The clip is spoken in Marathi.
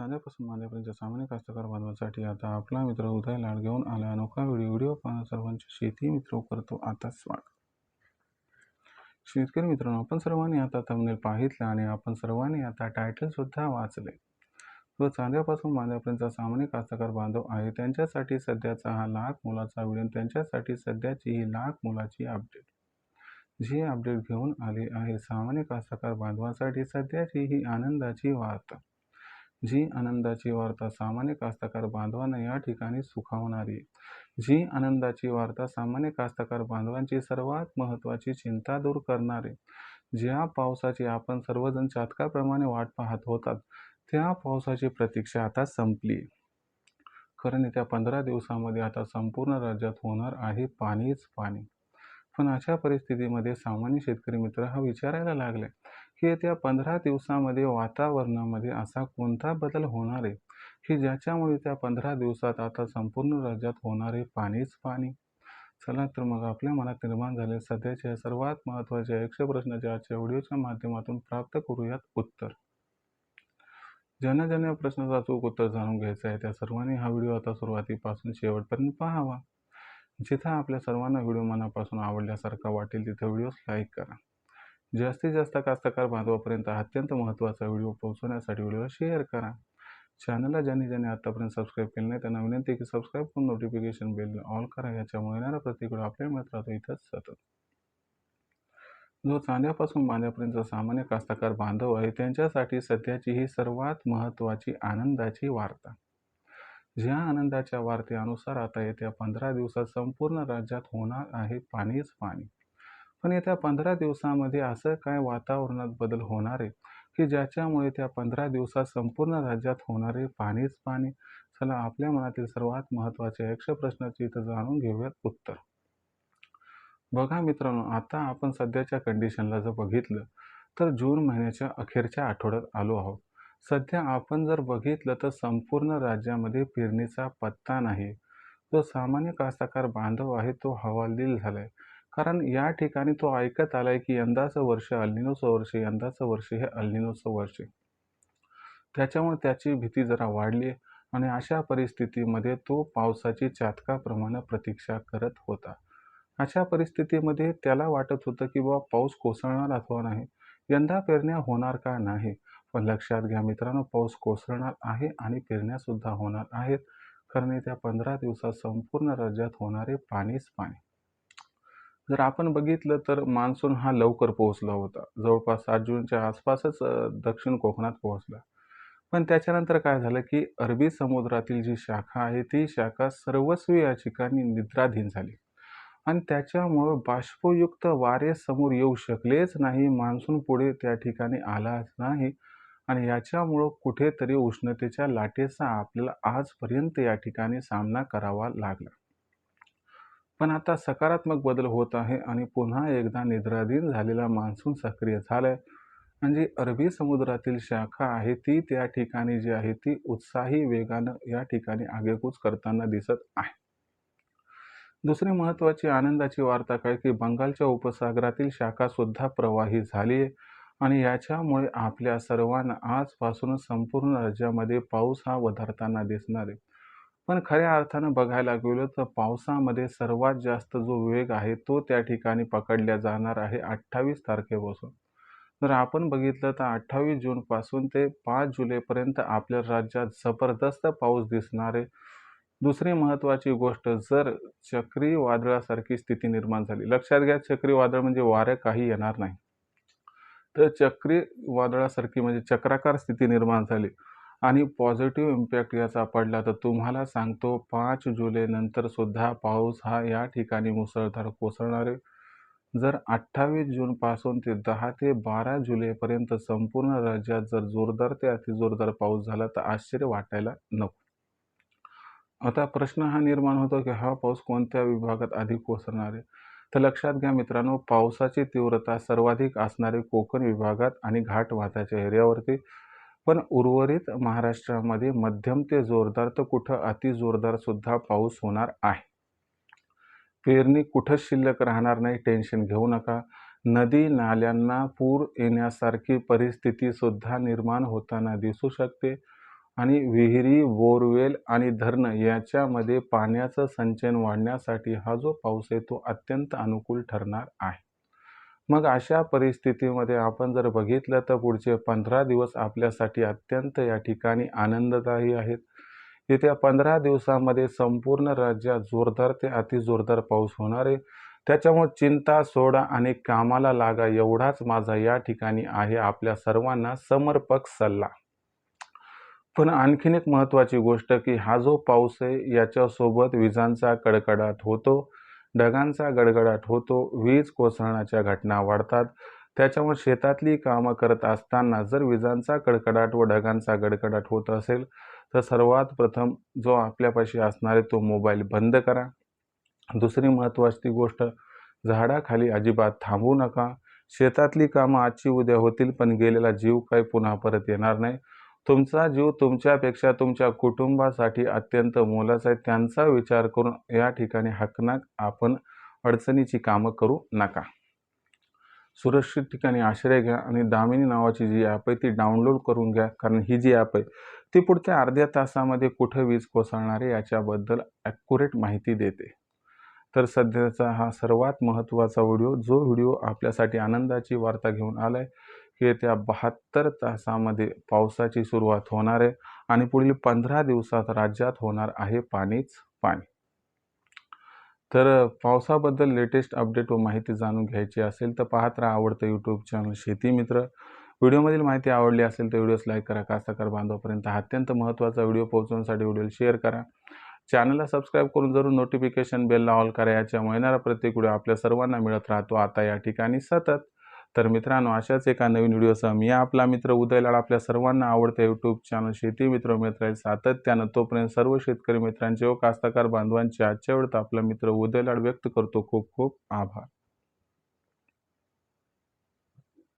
साध्यापासून मांद्यापर्यंत सामान्य कास्तकार बांधवांसाठी आता आपला मित्र उदय लाड घेऊन आला अनोखा व्हिडिओ पाहणं सर्वांचे शेती मित्र करतो आता स्वागत. शेतकरी मित्रांनो, आपण सर्वांनी आता थंबनेल पाहितलं आणि आपण सर्वांनी आता टायटल सुद्धा वाचले. जो चांद्यापासून मांद्यापर्यंत सामान्य कास्तकार बांधव आहे त्यांच्यासाठी सध्याचा हा लाख मोलाचा व्हिडिओ, त्यांच्यासाठी सध्याची ही लाख मोलाची अपडेट जी अपडेट घेऊन आली आहे सामान्य कास्तकार बांधवांसाठी सध्याची ही आनंदाची वार्ता. जी आनंदाची वार्ता सामान्य कास्तकार बांधवांना या ठिकाणी सुखावणारी, जी आनंदाची वार्ता सामान्य कास्तकार बांधवांची सर्वात महत्त्वाची चिंता दूर करणारी, ज्या पावसाची आपण सर्वजण चातकाप्रमाणे वाट पाहत होतात त्या पावसाची प्रतीक्षा आता संपली. कारण येत्या 15 दिवसामध्ये आता संपूर्ण राज्यात होणार आहे पाणीच पाणी. पण अशा परिस्थितीमध्ये सामान्य शेतकरी मित्र हा विचारायला लागले की येत्या 15 दिवसामध्ये वातावरणामध्ये असा कोणता बदल होणार आहे की ज्याच्यामुळे त्या 15 दिवसात आता संपूर्ण राज्यात होणार आहे पाणीच पाणी. चला तर मग आपल्या मनात निर्माण झाले सध्याच्या सर्वात महत्त्वाच्या 100 प्रश्नाच्या आजच्या व्हिडिओच्या माध्यमातून प्राप्त करूयात उत्तर. ज्यांना ज्यांना या प्रश्नाचं अचूक उत्तर जाणून घ्यायचं आहे त्या सर्वांनी हा व्हिडिओ आता सुरुवातीपासून शेवटपर्यंत पाहावा. जिथं आपल्या सर्वांना व्हिडिओ मनापासून आवडल्यासारखा वाटेल तिथं व्हिडिओस लाईक करा. जास्तीत जास्त कास्तकार बांधवापर्यंत अत्यंत महत्त्वाचा व्हिडिओ पोहोचवण्यासाठी व्हिडिओला शेअर करा. चॅनलला ज्यांनी आतापर्यंत सबस्क्राईब केलं नाही त्यांना विनंती की सबस्क्राईब करून नोटिफिकेशन बेल ऑल करा. याच्यामुळे येणारा प्रत्येक व्हिडिओ आपल्याला मिळत राहतो इथंच सतत. जो चांद्यापासून बांध्यापर्यंत सामान्य कास्तकार बांधव आहे त्यांच्यासाठी सध्याची ही सर्वात महत्त्वाची आनंदाची वार्ता. ज्या आनंदाच्या वार्तेनुसार आता येत्या 15 दिवसात संपूर्ण राज्यात होणार आहे पाणीच पाणी. पण येत्या 15 दिवसामध्ये असं काय वातावरणात बदल होणार आहे की ज्याच्यामुळे त्या 15 दिवसात संपूर्ण राज्यात होणारे पाणीच पाणी. चला आपल्या मनातील सर्वात महत्त्वाच्या 100 प्रश्नाची इथं जाणून घेऊयात उत्तर. बघा मित्रांनो, आता आपण सध्याच्या कंडिशनला जर बघितलं तर जून महिन्याच्या अखेरच्या आठवड्यात आलो आहोत. सध्या आपण जर बघितलं तर संपूर्ण राज्यामध्ये पेरणीचा पत्ता नाही. जो सामान्य कास्तकार बांधव आहे तो हवालदिल झालाय. कारण या ठिकाणी तो ऐकत आलाय की यंदाचं वर्ष अल्निनोचं वर्ष, यंदाचं वर्ष हे अल्निनोचं वर्ष. त्याच्यामुळे त्याची भीती जरा वाढली आणि अशा परिस्थितीमध्ये तो पावसाची चातकाप्रमाणे प्रतीक्षा करत होता. अशा परिस्थितीमध्ये त्याला वाटत होतं की बाबा पाऊस कोसळणार अथवा नाही, यंदा पेरण्या होणार का नाही. पण लक्षात घ्या मित्रांनो, पाऊस कोसळणार आहे आणि पेरण्यासुद्धा होणार आहेत. कारण येत्या 15 दिवसात संपूर्ण राज्यात होणारे पाणीच पाणी. जर आपण बघितलं तर मान्सून हा लवकर पोहोचला होता. जवळपास 7 जूनच्या आसपासच दक्षिण कोकणात पोहोचला. पण त्याच्यानंतर काय झालं की अरबी समुद्रातील जी शाखा आहे ती शाखा सर्वस्वी या ठिकाणी निद्राधीन झाली आणि त्याच्यामुळं बाष्पयुक्त वारे समोर येऊ शकलेच नाही. मान्सून पुढे त्या ठिकाणी आलाच नाही आणि याच्यामुळं कुठेतरी उष्णतेच्या लाटेचा आपल्याला आजपर्यंत या ठिकाणी सामना करावा लागला. पण आता सकारात्मक बदल होत आहे आणि पुन्हा एकदा निद्राधीन झालेला मान्सून सक्रिय झालाय. म्हणजे अरबी समुद्रातील शाखा आहे ती त्या ठिकाणी जी आहे ती उत्साही वेगानं या ठिकाणी आगेकूच करताना दिसत आहे. दुसरी महत्त्वाची आनंदाची वार्ता काय की बंगालच्या उपसागरातील शाखा सुद्धा प्रवाही झाली आहे आणि याच्यामुळे आपल्या सर्वांना आजपासूनच संपूर्ण राज्यामध्ये पाऊस हा वधारताना दिसणार आहे. पण खऱ्या अर्थानं बघायला गेलो तर पावसामध्ये सर्वात जास्त जो वेग आहे तो त्या ठिकाणी पकडला जाणार आहे 28 तारखेपासून. जर आपण बघितलं तर 28 जूनपासून ते 5 जुलैपर्यंत आपल्या राज्यात जबरदस्त पाऊस दिसणार आहे. दुसरी महत्त्वाची गोष्ट, जर चक्रीवादळासारखी स्थिती निर्माण झाली, लक्षात घ्या चक्रीवादळ म्हणजे वारं काही येणार नाही, तर चक्रीवादळासारखी म्हणजे चक्राकार स्थिती निर्माण झाली आणि पॉझिटिव्ह इम्पॅक्ट याचा पडला तर तुम्हाला सांगतो 5 जुलैनंतर सुद्धा पाऊस हा या ठिकाणी मुसळधार कोसळणार आहे. जर 28 जूनपासून ते 10 ते 12 जुलैपर्यंत संपूर्ण राज्यात जर जोरदार ते अतिजोरदार पाऊस झाला तर आश्चर्य वाटायला नको. आता प्रश्न हा निर्माण होतो की हा पाऊस कोणत्या विभागात अधिक कोसळणार आहे. तर लक्षात घ्या मित्रांनो, पावसाची तीव्रता सर्वाधिक असणारे कोकण विभागात आणि घाटवाटाच्या एरियावरती, पण उर्वरित महाराष्ट्रामध्ये मध्यम ते जोरदार तर कुठं अतिजोरदार सुद्धा पाऊस होणार आहे. पेरणी कुठंच शिल्लक राहणार नाही, टेन्शन घेऊ नका. नदी नाल्यांना पूर येण्यासारखी परिस्थिती सुद्धा निर्माण होताना दिसू शकते आणि विहिरी, बोरवेल आणि धरणं याच्यामध्ये पाण्याचं संचयन वाढण्यासाठी हा जो पाऊस आहे तो अत्यंत अनुकूल ठरणार आहे. मग अशा परिस्थितीमध्ये आपण जर बघितलं तर पुढचे 15 दिवस आपल्यासाठी अत्यंत या ठिकाणी आनंददायी आहेत. येत्या 15 दिवसामध्ये संपूर्ण राज्यात जोरदार ते अतिजोरदार पाऊस होणार आहे. त्याच्यामुळे चिंता सोडा आणि कामाला लागा एवढाच माझा या ठिकाणी आहे आपल्या सर्वांना समर्पक सल्ला. पण आणखीन एक महत्त्वाची गोष्ट की हा जो पाऊस आहे याच्यासोबत विजांचा कडकडाट होतो, ढगांचा गडगडाट होतो, वीज कोसळण्याच्या घटना वाढतात. त्याच्यामुळे शेतातली कामं करत असताना जर विजांचा कडकडाट व ढगांचा गडगडाट होत असेल तर सर्वात प्रथम जो आपल्यापाशी असणार आहे तो मोबाईल बंद करा. दुसरी महत्त्वाची गोष्ट, झाडाखाली अजिबात थांबू नका. शेतातली कामं आजची उद्या होतील पण गेलेला जीव काही पुन्हा परत येणार नाही. तुमचा जीव तुमच्यापेक्षा तुमच्या कुटुंबासाठी अत्यंत मोलाचा आहे. त्यांचा विचार करून या ठिकाणी हकनाक आपण अडचणीची कामं करू नका. सुरक्षित ठिकाणी आश्रय घ्या आणि दामिनी नावाची जी ॲप आहे ती डाउनलोड करून घ्या. कारण ही जी ॲप आहे ती पुढच्या अर्ध्या तासामध्ये कुठं वीज कोसळणार आहे याच्याबद्दल ॲक्युरेट माहिती देते. तर सध्याचा हा सर्वात महत्त्वाचा व्हिडिओ, जो व्हिडिओ आपल्यासाठी आनंदाची वार्ता घेऊन आला आहे की येत्या 72 तासामध्ये पावसाची सुरुवात होणार आहे आणि पुढील 15 दिवसात राज्यात होणार आहे पाणीच पाणी. तर पावसाबद्दल लेटेस्ट अपडेट व माहिती जाणून घ्यायची असेल तर पाहत राहा आवडतं यूट्यूब चॅनल शेती मित्र. व्हिडिओमधील माहिती आवडली असेल तर व्हिडिओस लाईक करा. कास्तकार बांधवापर्यंत हा अत्यंत महत्त्वाचा व्हिडिओ पोहोचवण्यासाठी व्हिडिओला शेअर करा. चॅनलला सबस्क्राईब करून जरूर नोटिफिकेशन बेलला ऑल करा. याच्यामुळे येणारा प्रत्येक व्हिडिओ आपल्या सर्वांना मिळत राहतो आता या ठिकाणी सतत. तर मित्रांनो, अशाच एका नवीन व्हिडिओसह मी आपला मित्र उदय लाड आपल्या सर्वांना आवडते यूट्यूब चॅनल शेती मित्र मिळत राहील सातत्यानं. तोपर्यंत सर्व शेतकरी मित्रांचे व कास्तकार बांधवांचे आजच्या वेळेत आपला मित्र उदय लाड व्यक्त करतो खूप खूप आभार.